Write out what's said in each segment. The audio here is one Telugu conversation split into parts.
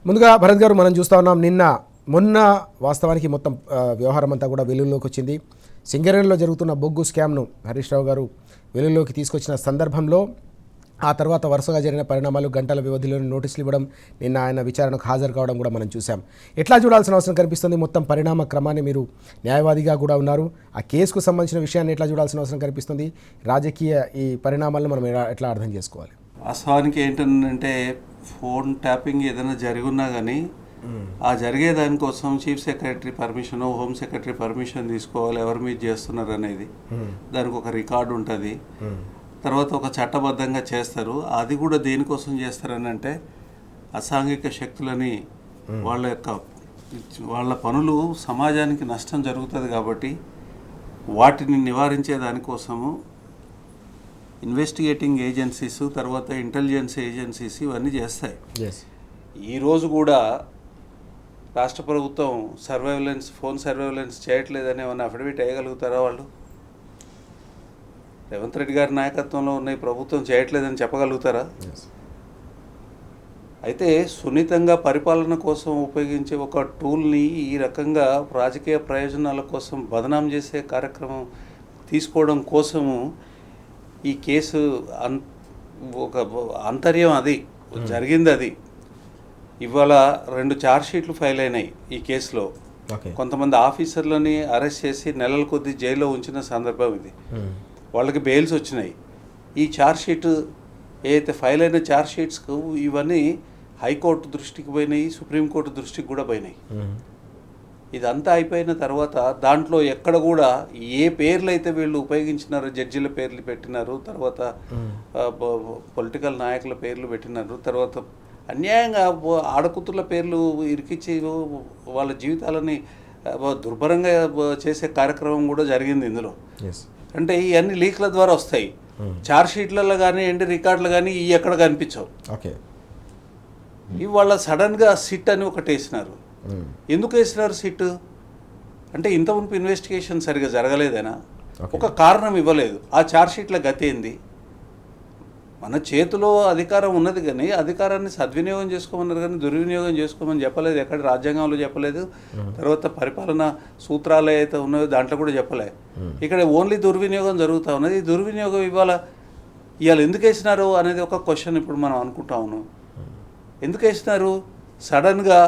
ముందుగా భరత్ గారు మనం చూస్తూ ఉన్నాం మొన్న వాస్తవానికి మొత్తం వ్యవహారం అంతా కూడా వెలుగులోకి వచ్చింది. సింగరేణిలో జరుగుతున్న బొగ్గు స్కామ్ను హరీష్ రావు గారు వెలుగులోకి తీసుకొచ్చిన సందర్భంలో ఆ తర్వాత వరుసగా జరిగిన పరిణామాలు, గంటల వ్యవధిలోని నోటీసులు ఇవ్వడం, నిన్న ఆయన విచారణకు హాజరు కావడం కూడా మనం చూసాం. ఎట్లా చూడాల్సిన అవసరం కనిపిస్తుంది? మొత్తం పరిణామ క్రమాన్ని మీరు న్యాయవాదిగా కూడా ఉన్నారు. ఆ కేసుకు సంబంధించిన విషయాన్ని ఎట్లా చూడాల్సిన అవసరం కనిపిస్తుంది? రాజకీయ ఈ పరిణామాలను మనం ఎట్లా అర్థం చేసుకోవాలి? వాస్తవానికి ఏంటంటే ఫోన్ ట్యాపింగ్ ఏదైనా జరిగినా కానీ ఆ జరిగే దానికోసం chief secretary permission, home secretary permission తీసుకోవాలి, ఎవరి మీద చేస్తున్నారు అనేది. దానికి ఒక రికార్డు ఉంటుంది. తర్వాత ఒక చట్టబద్ధంగా చేస్తారు. అది కూడా దేనికోసం చేస్తారని అంటే అసాంఘిక శక్తులని వాళ్ళ పనులు సమాజానికి నష్టం జరుగుతుంది కాబట్టి వాటిని నివారించే దానికోసము ఇన్వెస్టిగేటింగ్ ఏజెన్సీస్, తర్వాత ఇంటెలిజెన్స్ ఏజెన్సీస్ ఇవన్నీ చేస్తాయి. ఈరోజు కూడా రాష్ట్ర ప్రభుత్వం ఫోన్ సర్వేలెన్స్ చేయట్లేదని ఏమైనా అఫిడవిట్ వేయగలుగుతారా? వాళ్ళు రేవంత్ రెడ్డి గారి నాయకత్వంలో ఉన్న ప్రభుత్వం చేయట్లేదని చెప్పగలుగుతారా? అయితే సున్నితంగా పరిపాలన కోసం ఉపయోగించే ఒక టూల్ని ఈ రకంగా రాజకీయ ప్రయోజనాల కోసం బదనాం చేసే కార్యక్రమం తీసుకోవడం కోసము ఈ కేసు ఒక అంతర్యం అది జరిగింది. అది ఇవాళ 2 ఛార్జ్షీట్లు ఫైల్ అయినాయి ఈ కేసులో. కొంతమంది ఆఫీసర్లని అరెస్ట్ చేసి నెలల కొద్దీ జైల్లో ఉంచిన సందర్భం ఇది. వాళ్ళకి బెయిల్స్ వచ్చినాయి. ఈ ఛార్జ్షీట్ ఏదైతే ఫైల్ అయిన ఛార్జ్షీట్స్కు ఇవన్నీ హైకోర్టు దృష్టికి పోయినాయి, సుప్రీంకోర్టు దృష్టికి కూడా పోయినాయి. ఇదంతా అయిపోయిన తర్వాత దాంట్లో ఎక్కడ కూడా ఏ పేర్లు అయితే వీళ్ళు ఉపయోగించినారో, జడ్జిల పేర్లు పెట్టినారు, తర్వాత పొలిటికల్ నాయకుల పేర్లు పెట్టినారు, తర్వాత అన్యాయంగా ఆడకూతుర్ల పేర్లు ఇరికిచ్చి వాళ్ళ జీవితాలని దుర్భరంగా చేసే కార్యక్రమం కూడా జరిగింది ఇందులో. అంటే ఇవన్నీ లీక్ల ద్వారా వస్తాయి. ఛార్జ్షీట్లలో కానివ్వండి, రికార్డులు కానీ ఇవి ఎక్కడ కనిపించవు. ఇవాళ సడన్గా సిట్ అని ఒకటి వేసినారు. ఎందుకు వేసినారు సిట్ అంటే ఇంత మునుపు ఇన్వెస్టిగేషన్ సరిగా జరగలేదేనా? ఒక కారణం ఇవ్వలేదు. ఆ ఛార్జ్షీట్ల గతి ఏంది? మన చేతిలో అధికారం ఉన్నది కానీ అధికారాన్ని సద్వినియోగం చేసుకోమన్నారు కానీ దుర్వినియోగం చేసుకోమని చెప్పలేదు. ఎక్కడ రాజ్యాంగంలో చెప్పలేదు. తర్వాత పరిపాలన సూత్రాలు అయితే ఉన్నాయో దాంట్లో కూడా చెప్పలేదు. ఇక్కడ ఓన్లీ దుర్వినియోగం జరుగుతూ ఉన్నది. ఈ దుర్వినియోగం ఇవాళ ఎందుకు వేసినారు అనేది ఒక క్వశ్చన్ ఇప్పుడు మనం అనుకుంటా ఉన్నాం. ఎందుకు వేసినారు? సడన్గా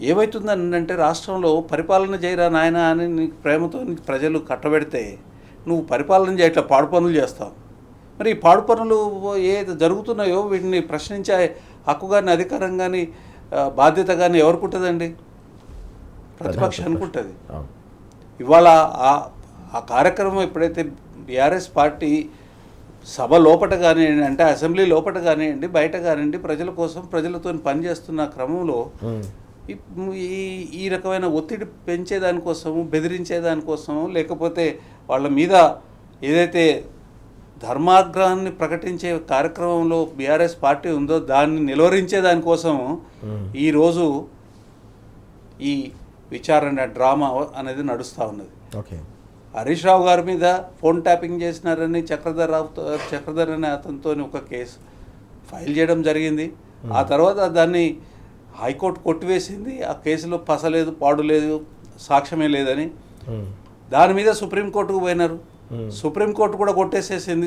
ఏమవుతుందని అంటే రాష్ట్రంలో పరిపాలన చేయరా నాయన అని నీకు ప్రేమతో ప్రజలు కట్టబెడితే నువ్వు పరిపాలన చేయట్లా, పాడు పనులు చేస్తావు. మరి ఈ పాడు పనులు ఏది జరుగుతున్నాయో వీటిని ప్రశ్నించే హక్కు కానీ, అధికారం కానీ, బాధ్యత కానీ ఎవరికి ఉంటుందండి? ప్రతిపక్షానికి ఉంటుంది. ఇవాళ ఆ కార్యక్రమం ఎప్పుడైతే బీఆర్ఎస్ పార్టీ సభ లోపట కానివ్వండి, అంటే అసెంబ్లీ లోపట కానివ్వండి, బయట కానివ్వండి, ప్రజల కోసం ప్రజలతో పనిచేస్తున్న క్రమంలో ఈ రకమైన ఒత్తిడి పెంచేదానికోసము, బెదిరించేదానికోసము, లేకపోతే వాళ్ళ మీద ఏదైతే ధర్మాగ్రహాన్ని ప్రకటించే కార్యక్రమంలో బీఆర్ఎస్ పార్టీ ఉందో దాన్ని నిలువరించే దానికోసం ఈరోజు ఈ విచారణ డ్రామా అనేది నడుస్తూ ఉన్నది. హరీష్ రావు గారి మీద ఫోన్ ట్యాపింగ్ చేసినారని చక్రధర్ అనే అతనితో ఒక కేసు ఫైల్ చేయడం జరిగింది. ఆ తర్వాత దాన్ని హైకోర్టు కొట్టివేసింది. ఆ కేసులో పసలేదు, పాడు లేదు, సాక్ష్యమే లేదని. దాని మీద సుప్రీంకోర్టుకు పోయినారు. సుప్రీంకోర్టు కూడా కొట్టేసేసింది.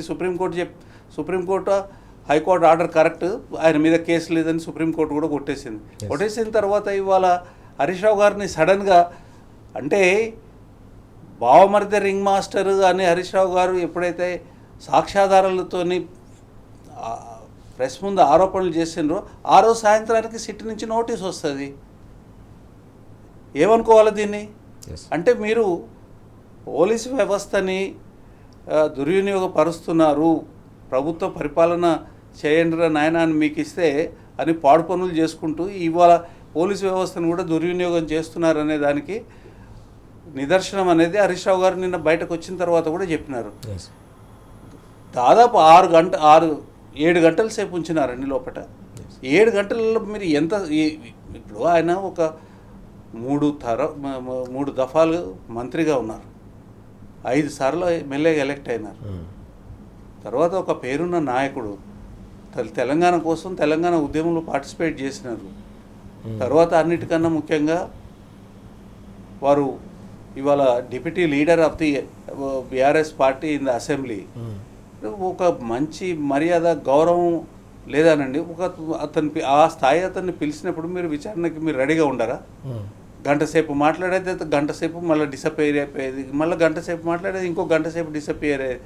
సుప్రీంకోర్టు హైకోర్టు ఆర్డర్ కరెక్ట్, ఆయన మీద కేసు లేదని సుప్రీంకోర్టు కూడా కొట్టేసింది. కొట్టేసిన తర్వాత ఇవాళ హరీష్ రావు గారిని సడన్గా అంటే బావమరిది రింగ్ మాస్టర్ అని హరీష్ రావు గారు ఎప్పుడైతే సాక్ష్యాధారాలతోని ప్రెస్ ముందు ఆరోపణలు చేసిండ్రో ఆ రోజు సాయంత్రానికి సిట్ నుంచి నోటీస్ వస్తుంది. ఏమనుకోవాలి దీన్ని? అంటే మీరు పోలీసు వ్యవస్థని దుర్వినియోగపరుస్తున్నారు, ప్రభుత్వ పరిపాలన చేయండిరా నాయన అని మీకు ఇస్తే అని పాడు పనులు చేసుకుంటూ ఇవాళ పోలీసు వ్యవస్థను కూడా దుర్వినియోగం చేస్తున్నారనే దానికి నిదర్శనం అనేది హరీష్ రావు గారు నిన్న బయటకు వచ్చిన తర్వాత కూడా చెప్పినారు. దాదాపు 7 గంటల సేపు ఉంచినారండి లోపల. 7 గంటలలో మీరు ఎంత ఇప్పుడు ఆయన ఒక 3 దఫాలు మంత్రిగా ఉన్నారు, 5 సార్లు ఎమ్మెల్యేగా ఎలక్ట్ అయినారు. తర్వాత ఒక పేరున్న నాయకుడు తెలంగాణ కోసం తెలంగాణ ఉద్యమంలో పార్టిసిపేట్ చేసినారు. తర్వాత అన్నిటికన్నా ముఖ్యంగా వారు ఇవాళ deputy leader of the BRS party in the assembly. ఒక మంచి మర్యాద గౌరవం లేదానండి? ఆ స్థాయి అతన్ని పిలిచినప్పుడు మీరు విచారణకి మీరు రెడీగా ఉండరా? గంట సేపు మాట్లాడేది గంట సేపు మళ్ళీ డిసప్పేర్ అయిపోయేది, మళ్ళీ గంట సేపు మాట్లాడేది ఇంకో గంట సేపు డిసప్పేర్ అయ్యేది.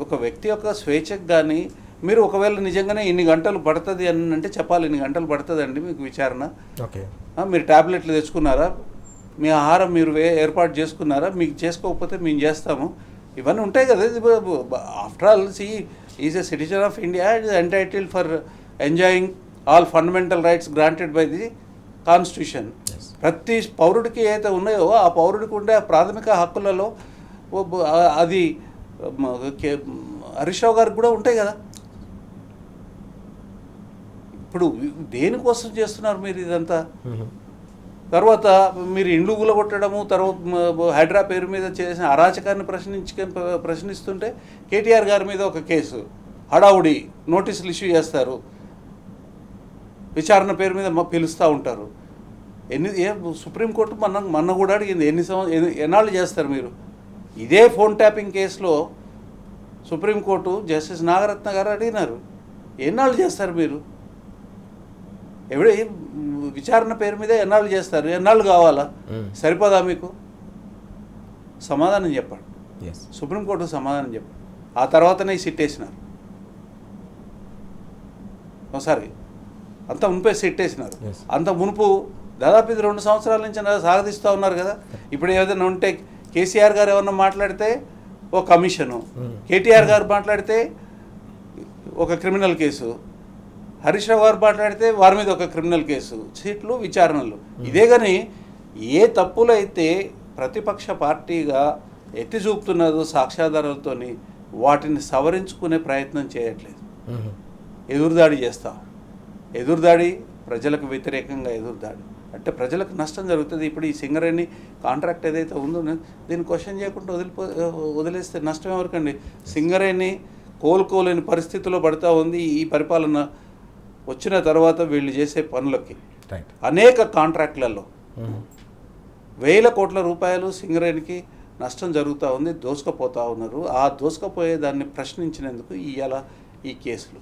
ఒక వ్యక్తి యొక్క స్వేచ్ఛకు కానీ మీరు ఒకవేళ నిజంగానే ఇన్ని గంటలు పడుతుంది అని అంటే చెప్పాలి, ఇన్ని గంటలు పడుతుందండి మీకు విచారణ. ఓకే, మీరు ట్యాబ్లెట్లు తెచ్చుకున్నారా, మీ ఆహారం మీరు ఏర్పాటు చేసుకున్నారా, మీకు చేసుకోకపోతే మేము చేస్తాము, ఇవన్నీ ఉంటాయి కదా. After all is a citizen of India, is entitled for enjoying all fundamental rights granted by the constitution. ప్రతి పౌరుడికి ఏదైతే ఉన్నాయో ఆ పౌరుడికి ఉండే ప్రాథమిక హక్కులలో అది హరీష్ రావు గారికి కూడా ఉంటాయి కదా. ఇప్పుడు దేనికోసం చేస్తున్నారు మీరు ఇదంతా? తర్వాత మీరు ఇండ్లు కూలగొట్టడము, తర్వాత హైడ్రా పేరు మీద చేసిన అరాచకాన్ని ప్రశ్నిస్తుంటే కేటీఆర్ గారి మీద ఒక కేసు హడావుడి నోటీసులు ఇష్యూ చేస్తారు, విచారణ పేరు మీద పిలుస్తూ ఉంటారు. సుప్రీంకోర్టు మొన్న కూడా అడిగింది, ఎన్నాళ్ళు చేస్తారు మీరు? ఇదే ఫోన్ ట్యాపింగ్ కేసులో సుప్రీంకోర్టు జస్టిస్ నాగరత్న గారు అడిగినారు, ఎన్నాళ్ళు చేస్తారు మీరు? విచారణ పేరు మీద ఎన్నాళ్ళు చేస్తారు? ఎన్నాళ్ళు కావాలా? సరిపోదా మీకు? సమాధానం చెప్పండి. సుప్రీంకోర్టు సమాధానం చెప్పండి. ఆ తర్వాతనే సిట్ వేసినారు. ఒకసారి అంత మునిపే సిట్ వేసినారు. అంత మునుపు దాదాపు ఇది 2 సంవత్సరాల నుంచి సాగదీస్తూ ఉన్నారు కదా. ఇప్పుడు ఏదైనా ఉంటే కేసీఆర్ గారు ఏమన్నా మాట్లాడితే ఒక కమిషను, కేటీఆర్ గారు మాట్లాడితే ఒక క్రిమినల్ కేసు, హరీష్ రావు గారు మాట్లాడితే వారి మీద ఒక క్రిమినల్ కేసు, సీట్లు, విచారణలు. ఇదే కానీ ఏ తప్పులైతే ప్రతిపక్ష పార్టీగా ఎత్తి చూపుతున్నదో సాక్ష్యాధారాలతో వాటిని సవరించుకునే ప్రయత్నం చేయట్లేదు. ఎదురుదాడి చేస్తాం. ఎదురుదాడి ప్రజలకు వ్యతిరేకంగా ఎదురుదాడి అంటే ప్రజలకు నష్టం జరుగుతుంది. ఇప్పుడు ఈ సింగరేణి కాంట్రాక్ట్ ఏదైతే ఉందో దీన్ని క్వశ్చన్ చేయకుండా వదిలేస్తే నష్టం ఎవరికండి? సింగరేణి కోలుకోలేని పరిస్థితిలో పడుతూ ఉంది. ఈ పరిపాలన వచ్చిన తర్వాత వీళ్ళు చేసే పనులకి అనేక కాంట్రాక్ట్లలో వేల కోట్ల రూపాయలు సింగరేణికి నష్టం జరుగుతూ ఉంది, దోసుకపోతూ ఉన్నారు. ఆ దోసుకపోయే దాన్ని ప్రశ్నించినందుకు ఇవాళ ఈ కేసులు.